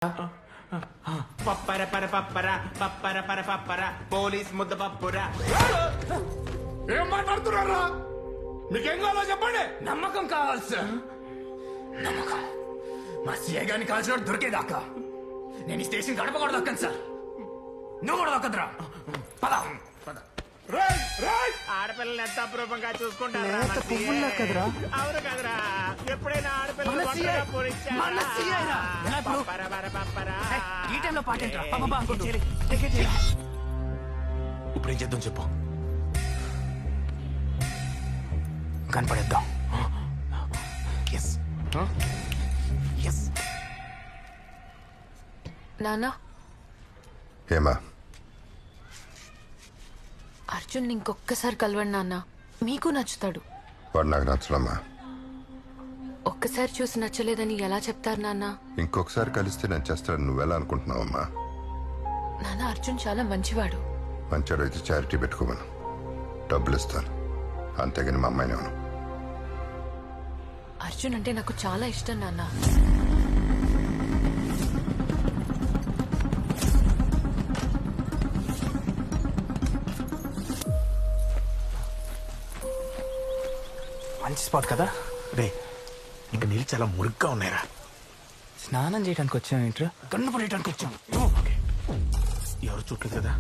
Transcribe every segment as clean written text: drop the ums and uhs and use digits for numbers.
పప్పర పర పప్పర పప్పర పర పప్పర పోలీస్ ముద్ద పప్పుర. ఏం మాట్లాడుతున్నారా? మీకేం కావాలో చెప్పండి. నమ్మకం కావాలి సార్. నమ్మకం మా సీఐ గారిని కాల్చినట్టు దొరికేదాకా నేను ఈ స్టేషన్ గడప కూడా దక్కను సార్. నువ్వు కూడా దక్కదురా. పద రేయ్, రేయ్! ఆడపిల్లలు ఎంత అప్రూపంగా చూసుకుంటారా? అవును కదరా, ఎప్పుడైనా ఆడపిల్లలు మన CI, ఒంటరిగా పోనిచ్చారా? మన CI రా. ఎలా ఇప్పుడు? పప్పర పర పప్పర. ఈ టైంలో పాట ఏంట్రా? పాప అనుకుంటూ ఇప్పుడు ఏం చేద్దాం చెప్పు. కనపడేద్దాం. Yes yes. నానా, ఏమా? అర్జున్ ఇంకొక్కసారి కలవండి నాన్న, మీకు నచ్చుతాడు. వాడు నాకు నచ్చడమ్మా. ఒక్కసారి చూసి నచ్చలేదని ఎలా చెప్తారు నాన్న? ఇంకొకసారి కలిస్తే నేను చేస్తాను. నువ్వెలా అనుకుంటున్నావమ్మా? నాన్న, అర్జున్ చాలా మంచివాడు. మంచివాడు అయితే చారిటీ పెట్టుకోమను, డబ్బులు ఇస్తాను. అంతేగాని మా అమ్మాయిని అవును. అర్జున్ అంటే నాకు చాలా ఇష్టం నాన్న. మంచి స్పాట్ కదా. రే, ఇంకా నీళ్ళు చాలా మురుగ్గా ఉన్నాయిరా. స్నానం చేయడానికి వచ్చాం ఏంట్రా? కన్ను పడేయడానికి వచ్చాం. ఓకే, ఎవరు చూడలేదు కదా.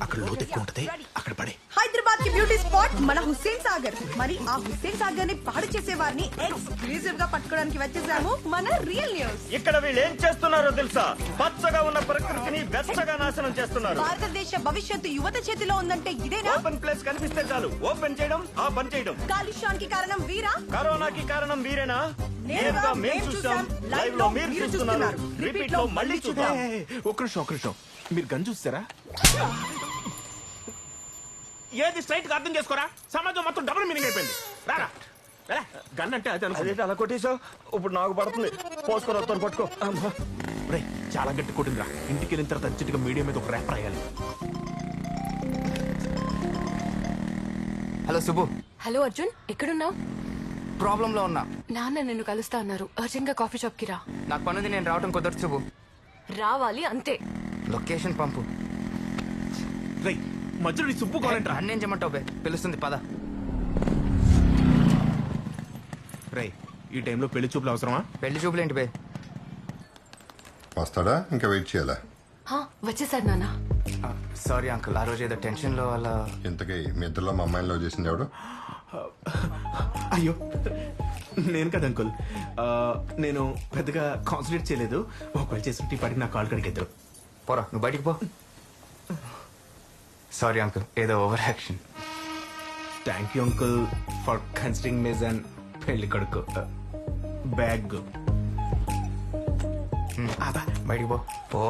అక్కడ లోతు ఎక్కువ ఉంటది, అక్కడ పడే. హైదరాబాద్ కి బ్యూటీ స్పాట్ మన హుస్సేన్ సాగర్. మరి ఆ హుస్సేన్ సాగర్ ని పాడు చేసే వారిని ఎక్స్క్లూజివ్ గా పట్టుకోవడానికి వచ్చేసాము మన రియల్ న్యూస్. ఇక్కడ వీళ్ళు ఏం చేస్తున్నారో తెలుసా? పచ్చగా ఉన్న ప్రకృతిని వెచ్చగా నాశనం చేస్తున్నారు. భారతదేశ భవిష్యత్తు యువత చేతిలో ఉందంటే ఇదేనా? ఓపెన్ ప్లేస్ కనిపిస్తే చాలు ఓపెన్ చేయడం, ఆ పని చేయడం. కాలుష్యానికి కారణం వీరా? కరోనాకి కారణం వీరేనా? నేరుగా మేం చూసాం, లైవ్ లో మీరు చూస్తున్నారు, రిపీట్ లో మళ్ళీ చూద్దాం. ఒక్క నిమిషం. మీరు గన్ చూస్తారా? ఏది స్ట్రైట్ గా అర్థం చేసుకోరా. సమాజం మొత్తం డబుల్ మీనింగ్ అయిపోయింది. రారా గన్ అంటే అది అనుకో. అదేంటి అలా కొట్టేశావు? ఇప్పుడు నాకు పడుతుంది. పోసుకొని వస్తాను, పట్టుకో. రే, చాలా గట్టి కొట్టిందిరా. ఇంటికి వెళ్ళిన తర్వాత అర్జెంట్గా మీడియా మీద ఒక ర్యాప్ రాయాలి. హలో సుబ్బు, హలో అర్జున్, ఎక్కడున్నావు? ప్రాబ్లం లో ఉన్నా. నాన్న నిన్ను కలుస్తా అన్నారు. అర్జెంట్ గా కాఫీ షాప్ కి రా. నాకు పనుంది, నేను రావడం కుదరదు సుబ్బు. రావాలి అంతే. లొకేషన్ పంపు. రే, మధ్యలో నీ సుబ్బు కావాలంటరా. అన్నేం చేయమంటావు బే? పిలుస్తుంది పద. రే, ఈ టైంలో పెళ్లి చూపులు అవసరమా? పెళ్లి చూపులేంటి బే? వస్తాడా? ఇంకా వెయిట్ చేయాలా? హా, వచ్చేసాడు నాన్న. సారీ అంకుల్, ఆ రోజు ఏదో టెన్షన్ లో అలా. ఇంతకీ మీ ఇద్దరులో మా అమ్మాయిని లవ్ చేసింది ఎవడు? అయ్యో, నేను కదా అంకుల్. నేను పెద్దగా కాన్సన్ట్రేట్ చేయలేదు. ఒకవేళ చేసి పాటికి నా కాల్ కడికి ఇద్దరు. పోరా, నువ్వు బయటికి పో. సారీ అంకుల్, ఏదో over action. Thank you uncle for considering me and పెళ్లి కొడుకు బ్యాగ్. బయటికి పో. పో.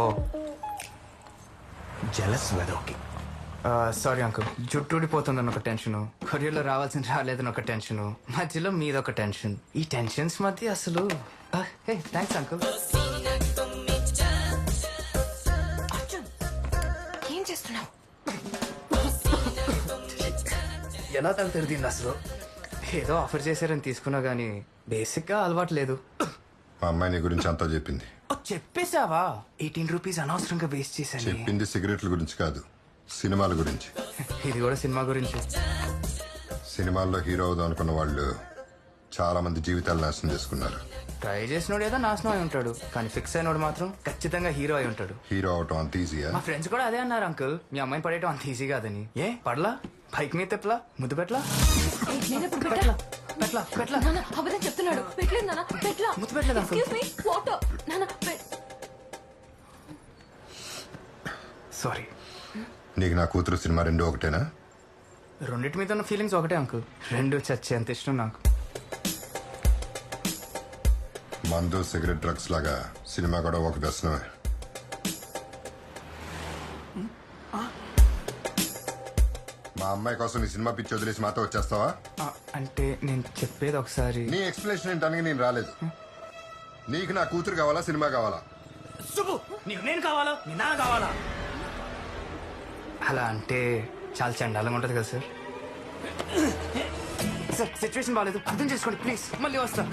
జలస్ వెదోకి. సారీ అంకుల్, జుట్టుడిపోతుందని ఒక టెన్షన్, కొరియర్లో రావాల్సింది రాలేదని ఒక టెన్షన్, మధ్యలో మీదొక టెన్షన్. ఈ టెన్షన్స్ మధ్య అసలు థ్యాంక్స్ అంకుల్. అర్జున్, ఏం చేస్తున్నావు? ఎలా తగ్గుతుంది అసలు? ఏదో ఆఫర్ చేశారని తీసుకున్నా గానీ బేసిక్ గా అలవాటు లేదు. మా అమ్మాయి నీ గురించి అంతా చెప్పింది. చెప్పేశావా? 18 రూపీస్ అనవసరంగా వేస్ట్ చేశాను. చెప్పింది సిగరెట్ల గురించి కాదు, సినిమాల గురించి. ఇది కూడా సినిమా గురించి. సినిమాల్లో హీరో అవుదాం అనుకున్న వాళ్ళు చాలా మంది జీవితాలు నాశనం చేసుకున్నారు. ట్రై చేసినోడు ఏదో నాశనం అయి ఉంటాడు, కానీ ఫిక్స్ అయినోడు మాత్రం ఖచ్చితంగా హీరో అయి ఉంటాడు. హీరో అవటం అంత ఈజీయా? మా ఫ్రెండ్స్ కూడా అదే అన్నారు అంకుల్. మీ అమ్మాయిని పడేయటం అంత ఈజీ కాదని. ఏ పడలా? బైక్ మీద తెప్పలా? ముద్దు పెట్లా? నేనెప్పుడు పెట్లా పెట్టా? పెట్లా పెట్లా? నాన్న, అబద్ధం చెప్తున్నాడు. పెట్టలేదు నాన్న, పెట్లా. ముద్దు పెట్టలేదు అంకుల్. Excuse me, water. నాన్న, సారీ. నీకు నా కూతురు సినిమా రెండు ఒకటేనా? రెండింటి మీద ఉన్న ఫీలింగ్స్ ఒకటే అంకుల్. రెండు చచ్చే అంత ఇష్టం నాకు. మందు, సిగరెట్, డ్రగ్స్ లాగా సినిమా కూడా ఒక వ్యసనమే. మా అమ్మాయి కోసం నీ సినిమా పిచ్చి వదిలేసి మాతో వచ్చేస్తావా? అంటే నేను చెప్పేది ఒకసారి. నీ ఎక్స్ప్లెనేషన్ ఏంటని నేను రాలేదు. నీకు నా కూతురు కావాలా, సినిమా కావాలా? శుభు, నీకు నేను కావాలా, నీ నాన్న కావాలా? అలా అంటే చాలా చండాలంగా ఉంటుంది కదా సార్. సార్ సిచ్యువేషన్ బాగాలేదు, అర్థం చేసుకోండి ప్లీజ్. మళ్ళీ వస్తా.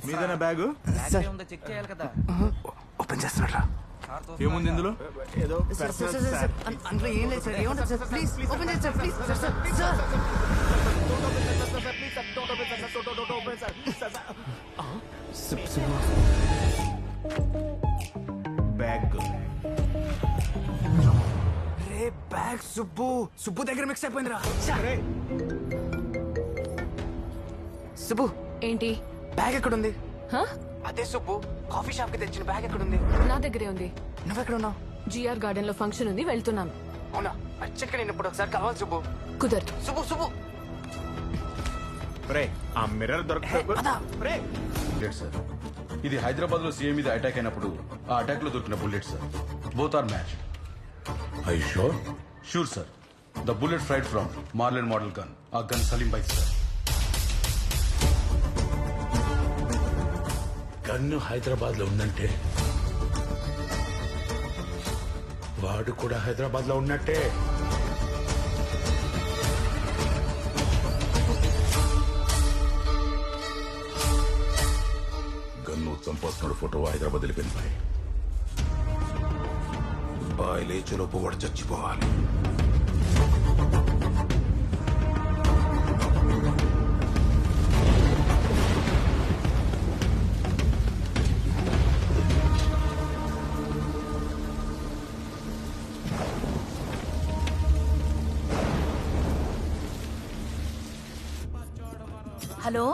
మీదేనా బ్యాగు? చెక్ చేయాలి కదా. ఓపెన్ చేస్తున్నారా? ఏముంది ఇందులో? ఏదో అందులో ఏం లేదు సార్. ఏముంటుంది సార్? ప్లీజ్ ఓపెన్ చేయండి sir. Please sir. Sir bag. Ray bag Subbu దగ్గర మిక్స్ అయిపోయిందిరా. సుబ్బు ఏంటి? బ్యాగ్ ఎక్కడుంది? హ? అదే సుబ్బు కాఫీ షాప్ కి తెచ్చిన బ్యాగ్ ఎక్కడుంది? నా దగ్గరే ఉంది. నువ్వెక్కడున్నావు? జిఆర్ గార్డెన్ లో ఫంక్షన్ ఉంది, వెళ్తున్నాను. అవునా? అర్జెంట్ గా నేను ఇప్పుడు ఒకసారి కావాలి సుబ్బు. కుదరదు. సుబ్బు రే ఆ మిర్రర్ దొరకదు. బుల్లెట్ సార్, ఇది హైదరాబాద్ లో సీఎం మీద అటాక్ అయినప్పుడు ఆ అటాక్ లో దొరికిన bullet sir. Both are match. I sure? Sure sir. The bullet fired from Marlin model gun. ఆ gun Salim bike sir. Gun Hyderabad లో ఉందంటే వాడు కూడా హైదరాబాద్ లో ఉన్నట్టే. గన్ను చంపొస్తున్నాడు ఫోటో హైదరాబాద్ వెళ్ళిపోయింది బాయ్. బాయ్ లేచేలోపు వాడు చచ్చిపోవాలి. హలో,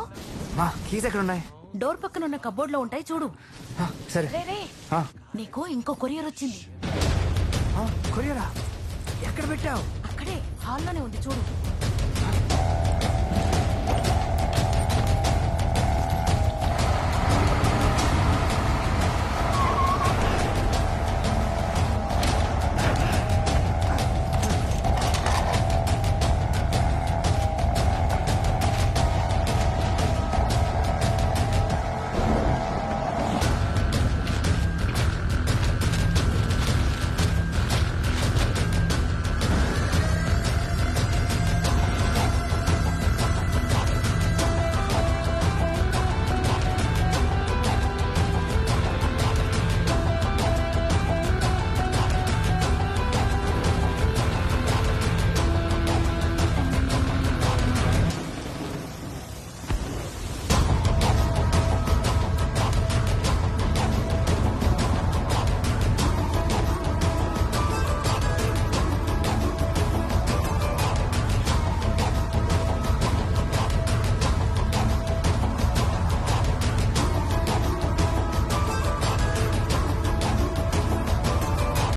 మా కీస్ ఎక్కడ ఉన్నాయి? డోర్ పక్కన ఉన్న కబోర్డ్ లో ఉంటాయి చూడు. సరే. నీకు ఇంకో కొరియర్ వచ్చింది. కొరియరా? ఎక్కడ పెట్టావు? అక్కడే హాల్లోనే ఉంది చూడు.